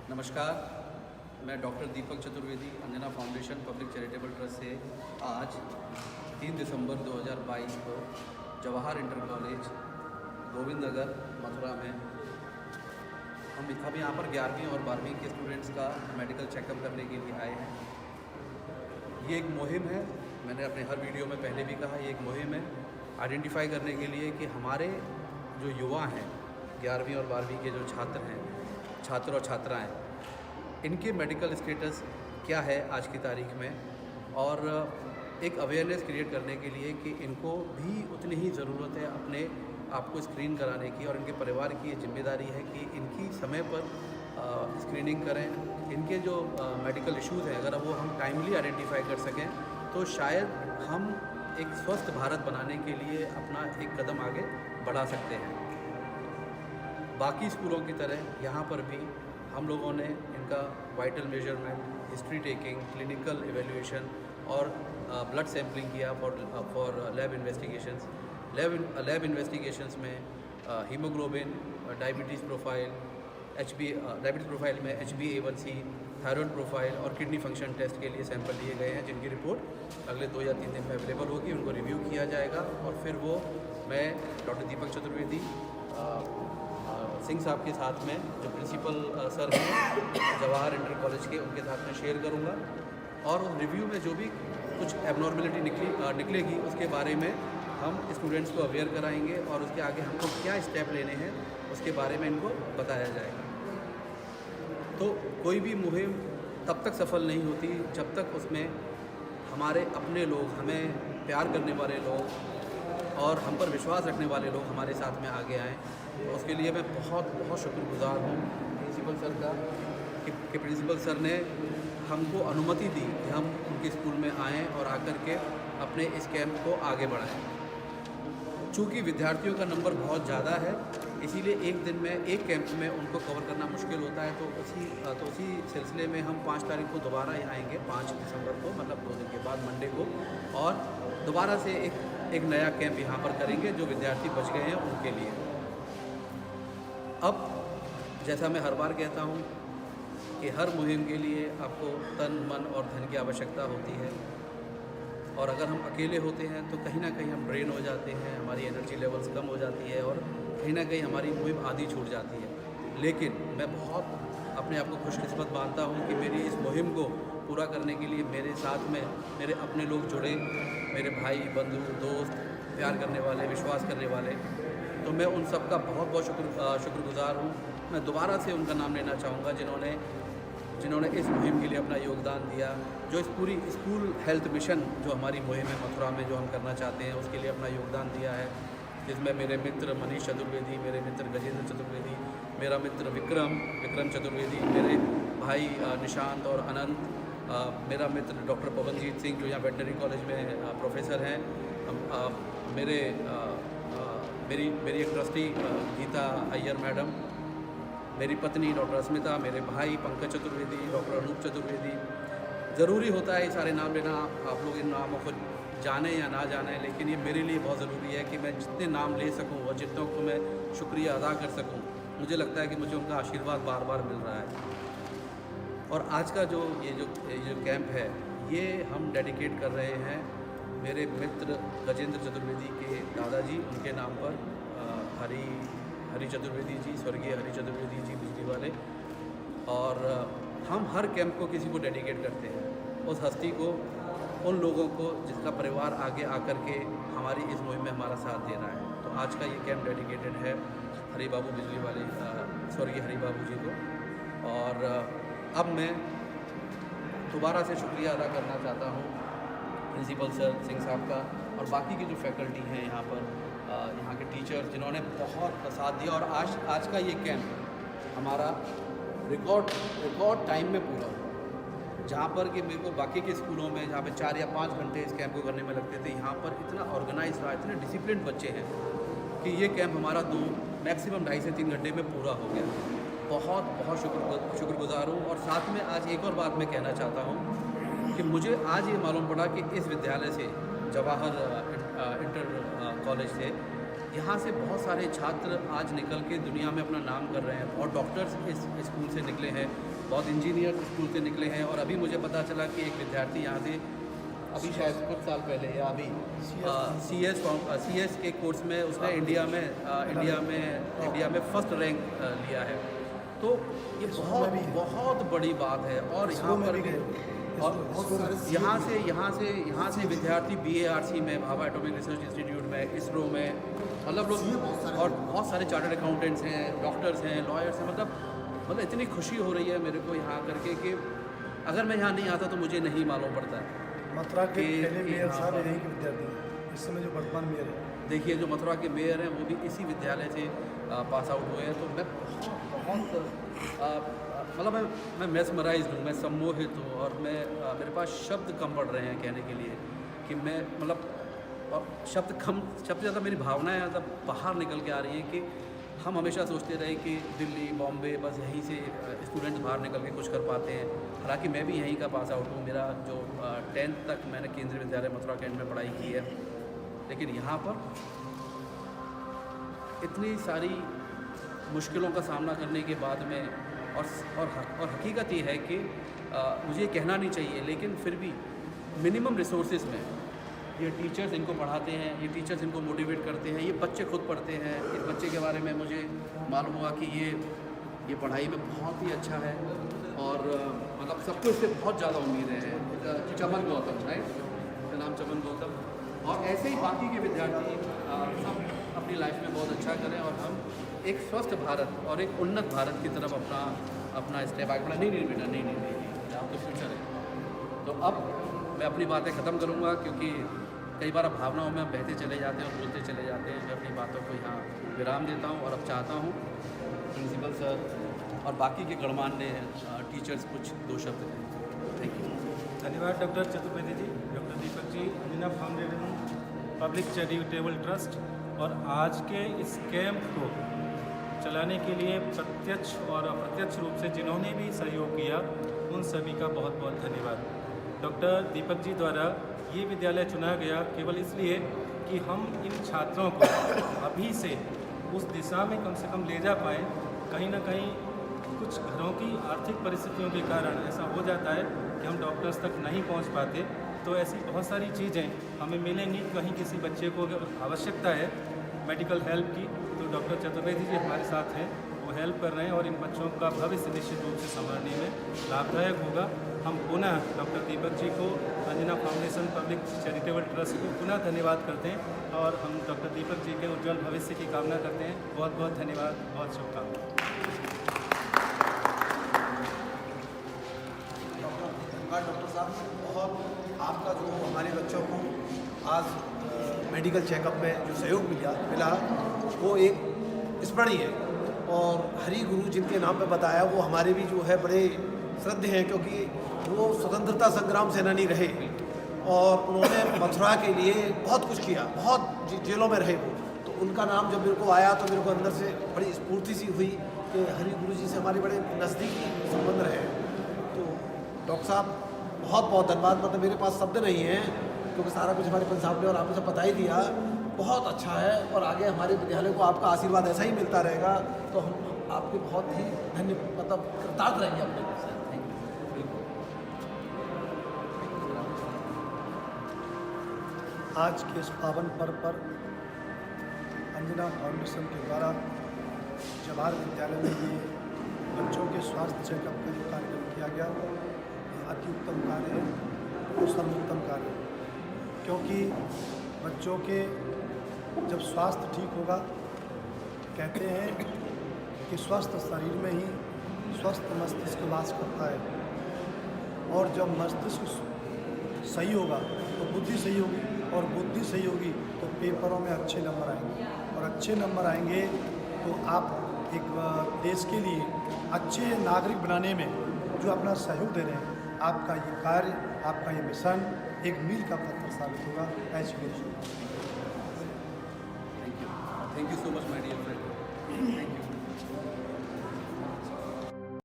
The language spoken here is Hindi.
नमस्कार, मैं doctor Deepak Chaturvedi Anjana foundation public charitable trust से आज 3 दिसंबर 2022 को जवाहर इंटर कॉलेज गोविंद नगर मथुरा में हम यहाँ पर 11वीं और 12वीं के स्टूडेंट्स का मेडिकल चेकअप करने के लिए आए हैं। ये एक मुहिम है, मैंने अपने हर वीडियो में पहले भी कहा, ये एक मुहिम है आइडेंटिफाई करने के लिए कि हमारे जो युवा हैं 11वीं और 12वीं के जो छात्र और छात्राएं, इनके मेडिकल स्टेटस क्या है आज की तारीख में, और एक अवेयरनेस क्रिएट करने के लिए कि इनको भी उतनी ही ज़रूरत है अपने आप को स्क्रीन कराने की, और इनके परिवार की ये जिम्मेदारी है कि इनकी समय पर स्क्रीनिंग करें। इनके जो मेडिकल इश्यूज़ हैं अगर वो हम टाइमली आइडेंटिफाई कर सकें तो शायद हम एक स्वस्थ भारत बनाने के लिए अपना एक कदम आगे बढ़ा सकते हैं। बाकी स्कूलों की तरह यहाँ पर भी हम लोगों ने इनका vital measurement, history taking, clinical evaluation और ब्लड सैम्पलिंग किया for lab investigations. Lab investigations में haemoglobin, diabetes profile, diabetes profile में HbA1c, थायराइड प्रोफाइल और किडनी फंक्शन टेस्ट के लिए सैंपल लिए गए हैं, जिनकी रिपोर्ट अगले 2 या 3 दिन में अवेलेबल होगी। उनको रिव्यू किया जाएगा और फिर वो मैं डॉक्टर दीपक चतुर्वेदी सिंह साहब के साथ में, जो प्रिंसिपल सर हैं जवाहर इंटर कॉलेज के, उनके साथ में शेयर करूंगा। और उस रिव्यू में जो भी कुछ एबनॉर्मेलिटी निकलेगी उसके बारे में हम स्टूडेंट्स को अवेयर कराएंगे और उसके आगे हमको क्या स्टेप लेने हैं उसके बारे में इनको बताया जाएगा। तो कोई भी मुहिम तब तक सफल नहीं होती जब तक उसमें हमारे अपने लोग, हमें प्यार करने वाले लोग और हम पर विश्वास रखने वाले लोग हमारे साथ में आगे आएँ। तो उसके लिए मैं बहुत बहुत शुक्रगुजार हूँ प्रिंसिपल सर का कि प्रिंसिपल सर ने हमको अनुमति दी कि हम उनके स्कूल में आएँ और आकर के अपने इस कैंप को आगे बढ़ाएं। चूँकि विद्यार्थियों का नंबर बहुत ज़्यादा है, इसीलिए एक दिन में एक कैंप में उनको कवर करना मुश्किल होता है। तो उसी सिलसिले में हम 5 तारीख को दोबारा आएंगे, 5 दिसंबर को, मतलब 2 दिन के बाद मंडे को, और दोबारा से एक नया कैंप यहाँ पर करेंगे जो विद्यार्थी बच गए हैं उनके लिए। अब जैसा मैं हर बार कहता हूँ कि हर मुहिम के लिए आपको तन, मन और धन की आवश्यकता होती है, और अगर हम अकेले होते हैं तो कहीं ना कहीं हम ड्रेन हो जाते हैं, हमारी एनर्जी लेवल्स कम हो जाती है और कहीं ना कहीं हमारी मुहिम आधी छूट जाती है। लेकिन मैं बहुत अपने आप को खुशकिस्मत मानता हूँ कि मेरी इस मुहिम को पूरा करने के लिए मेरे साथ में मेरे अपने लोग जुड़े, मेरे भाई, बंधु, दोस्त, प्यार करने वाले, विश्वास करने वाले। तो मैं उन सब का बहुत बहुत शुक्रगुजार हूँ। मैं दोबारा से उनका नाम लेना चाहूँगा जिन्होंने इस मुहिम के लिए अपना योगदान दिया, जो इस पूरी स्कूल हेल्थ मिशन जो हमारी मुहिम है मथुरा में जो हम करना चाहते हैं उसके लिए अपना योगदान दिया है, जिसमें मेरे मित्र मनीष चतुर्वेदी, मेरे मित्र गजेंद्र चतुर्वेदी, मेरा मित्र विक्रम चतुर्वेदी, मेरे भाई निशांत और अनंत, मेरा मित्र डॉक्टर पवनजीत सिंह जो यहाँ वेटनरी कॉलेज में प्रोफेसर हैं, मेरी एक ट्रस्टी गीता अय्यर मैडम, मेरी पत्नी डॉक्टर अस्मिता, मेरे भाई पंकज चतुर्वेदी, डॉक्टर अनूप चतुर्वेदी। ज़रूरी होता है ये सारे नाम लेना, आप लोग इन नामों को जाने या ना जाने, लेकिन ये मेरे लिए बहुत ज़रूरी है कि मैं जितने नाम ले सकूं और जितनों को मैं शुक्रिया अदा कर सकूं, मुझे लगता है कि मुझे उनका आशीर्वाद बार बार मिल रहा है। और आज का जो कैंप है ये हम डेडिकेट कर रहे हैं मेरे मित्र गजेंद्र चतुर्वेदी के दादाजी, उनके नाम पर, हरी चतुर्वेदी जी, स्वर्गीय हरी चतुर्वेदी जी बिजली वाले। और हम हर कैंप को किसी को डेडिकेट करते हैं, उस हस्ती को, उन लोगों को जिसका परिवार आगे आकर के हमारी इस मुहिम में हमारा साथ दे रहा है। तो आज का ये कैंप डेडिकेटेड है हरी बाबू बिजली वाले, स्वर्गीय हरी बाबू जी को। और अब मैं दोबारा से शुक्रिया अदा करना चाहता हूँ प्रिंसिपल सर सिंह साहब का और बाकी की जो फैकल्टी हैं यहाँ पर, यहाँ के टीचर्स जिन्होंने बहुत साथ दिया। और आज का ये कैंप हमारा रिकॉर्ड टाइम में पूरा हुआ, जहाँ पर कि मेरे को बाकी के स्कूलों में जहाँ पे 4 या 5 घंटे इस कैंप को करने में लगते थे, यहाँ पर इतना ऑर्गेनाइज रहा, इतने डिसिप्लिन बच्चे हैं कि ये कैंप हमारा मैक्सिमम 2.5 से 3 घंटे में पूरा हो गया। बहुत बहुत शुक्रगुजार हूँ। और साथ में आज एक और बात मैं कहना चाहता हूँ कि मुझे आज ये मालूम पड़ा कि इस विद्यालय से, जवाहर इंटर कॉलेज से यहाँ से बहुत सारे छात्र आज निकल के दुनिया में अपना नाम कर रहे हैं, और डॉक्टर्स इस स्कूल से निकले हैं, बहुत इंजीनियर्स स्कूल से निकले हैं। और अभी मुझे पता चला कि एक विद्यार्थी यहाँ से अभी शायद कुछ साल पहले या अभी CS के कोर्स में उसने इंडिया में फर्स्ट रैंक लिया है। तो ये बहुत बड़ी बात है। और यहाँ पर भी और यहाँ से विद्यार्थी BARC में, भाभा एटॉमिक रिसर्च इंस्टीट्यूट में, इसरो में, मतलब लोग, और बहुत सारे चार्टर्ड अकाउंटेंट्स हैं, डॉक्टर्स हैं, लॉयर्स हैं। मतलब इतनी खुशी हो रही है मेरे को यहाँ करके कि अगर मैं यहाँ नहीं आता तो मुझे नहीं मालूम पड़ता है। मथुरा के पहले मेयर साहब यहीं के विद्यार्थी हैं, इस समय जो वर्तमान मेयर है। देखिए, जो मथुरा के मेयर हैं वो भी इसी विद्यालय से पास आउट हुए हैं। तो मैं बहुत मतलब मैं मेस्मराइज्ड हूँ, मैं सम्मोहित हूँ, और मेरे पास शब्द कम पड़ रहे हैं कहने के लिए कि मैं मतलब, और शब्द ज़्यादा मेरी भावनाएं ज़्यादा बाहर निकल के आ रही हैं कि हम हमेशा सोचते रहे कि दिल्ली, बॉम्बे, बस यहीं से स्टूडेंट्स बाहर निकल के कुछ कर पाते हैं। हालांकि मैं भी यहीं का पास आउट हूँ। मेरा जो 10th तक मैंने केंद्रीय विद्यालय मथुरा कैंट में पढ़ाई की है, लेकिन यहाँ पर इतनी सारी मुश्किलों का सामना करने के बाद में, और हकीकत ये है कि मुझे कहना नहीं चाहिए, लेकिन फिर भी मिनिमम रिसोर्सेज में ये टीचर्स इनको पढ़ाते हैं, ये टीचर्स इनको मोटिवेट करते हैं, ये बच्चे खुद पढ़ते हैं। इस बच्चे के बारे में मुझे मालूम हुआ कि ये पढ़ाई में बहुत ही अच्छा है, और मतलब सबको इससे बहुत ज़्यादा उम्मीदें हैं। चमन गौतम, राइट, उसका नाम चमन गौतम। और ऐसे ही बाकी के विद्यार्थी सब अपनी लाइफ में बहुत अच्छा करें, और हम एक स्वस्थ भारत और एक उन्नत भारत की तरफ अपना स्टेप आगे बढ़ा। नहीं बेटा, नहीं, आपका फ्यूचर है। तो अब मैं अपनी बातें ख़त्म करूँगा, क्योंकि कई बार भावनाओं में हम बहते चले जाते हैं और बोलते चले जाते हैं। मैं अपनी बातों को यहाँ विराम देता हूँ, और अब चाहता हूँ प्रिंसिपल सर और बाकी के गणमान्य टीचर्स कुछ 2 शब्द करें। Thank you. धन्यवाद doctor Chaturvedi ji, doctor Deepak ji, Anjana foundation, public charitable trust, और आज के इस कैंप को चलाने के लिए प्रत्यक्ष और अप्रत्यक्ष रूप से जिन्होंने भी सहयोग किया, उन सभी का बहुत बहुत धन्यवाद। डॉक्टर दीपक जी द्वारा ये विद्यालय चुना गया केवल इसलिए कि हम इन छात्रों को अभी से उस दिशा में कम से कम ले जा पाएँ। कहीं ना कहीं कुछ घरों की आर्थिक परिस्थितियों के कारण ऐसा हो जाता है कि हम डॉक्टर्स तक नहीं पहुंच पाते। तो ऐसी बहुत सारी चीज़ें हमें मिलेंगी। कहीं किसी बच्चे को अगर आवश्यकता है मेडिकल हेल्प की, तो डॉक्टर चतुर्वेदी जी हमारे साथ हैं, वो हेल्प कर रहे हैं, और इन बच्चों का भविष्य निश्चित रूप से संवारने में लाभदायक होगा। हम पुनः डॉक्टर दीपक जी को, Anjana foundation, public charitable trust को पुनः धन्यवाद करते हैं, और हम डॉक्टर दीपक जी के उज्ज्वल भविष्य की कामना करते हैं। बहुत बहुत धन्यवाद, बहुत शुभकामनाएं। डॉक्टर साहब, बहुत आपका जो हमारे बच्चों को आज मेडिकल चेकअप में जो सहयोग मिला वो एक स्मरणीय है। और हरि गुरु जिनके नाम पे बताया, वो हमारे भी जो है बड़े श्रद्धेय हैं, क्योंकि वो स्वतंत्रता संग्राम सेनानी रहे, और उन्होंने मथुरा के लिए बहुत कुछ किया, बहुत जेलों में रहे वो। तो उनका नाम जब मेरे को आया तो मेरे को अंदर से बड़ी स्फूर्ति सी हुई कि हरि गुरु जी से हमारे बड़े नज़दीकी संबंध रहे। तो डॉक्टर साहब बहुत बहुत धन्यवाद। मतलब मेरे पास शब्द नहीं है, क्योंकि सारा कुछ हमारे पंजाब ने और आपने सब बता ही दिया। बहुत अच्छा है, और आगे हमारे विद्यालय को आपका आशीर्वाद ऐसा ही मिलता रहेगा, तो हम आपके बहुत ही मतलब कृतज्ञ रहेंगे अपने। आज के इस पावन पर्व पर अंजना फाउंडेशन के द्वारा जवाहर विद्यालय में ये बच्चों के स्वास्थ्य चेकअप का जो कार्यक्रम किया गया, अति उत्तम कार्य है और सर्वोत्तम कार्य है। क्योंकि बच्चों के जब स्वास्थ्य ठीक होगा, कहते हैं कि स्वस्थ शरीर में ही स्वस्थ मस्तिष्क वास करता है, और जब मस्तिष्क सही होगा तो बुद्धि सही होगी, और बुद्धि सही होगी तो पेपरों में अच्छे नंबर आएंगे, और अच्छे नंबर आएंगे तो आप एक देश के लिए अच्छे नागरिक बनाने में जो अपना सहयोग दे रहे हैं, आपका ये कार्य, आपका ये मिशन एक मील का पत्थर साबित होगा। Thank you so much my dear friend. Thank you.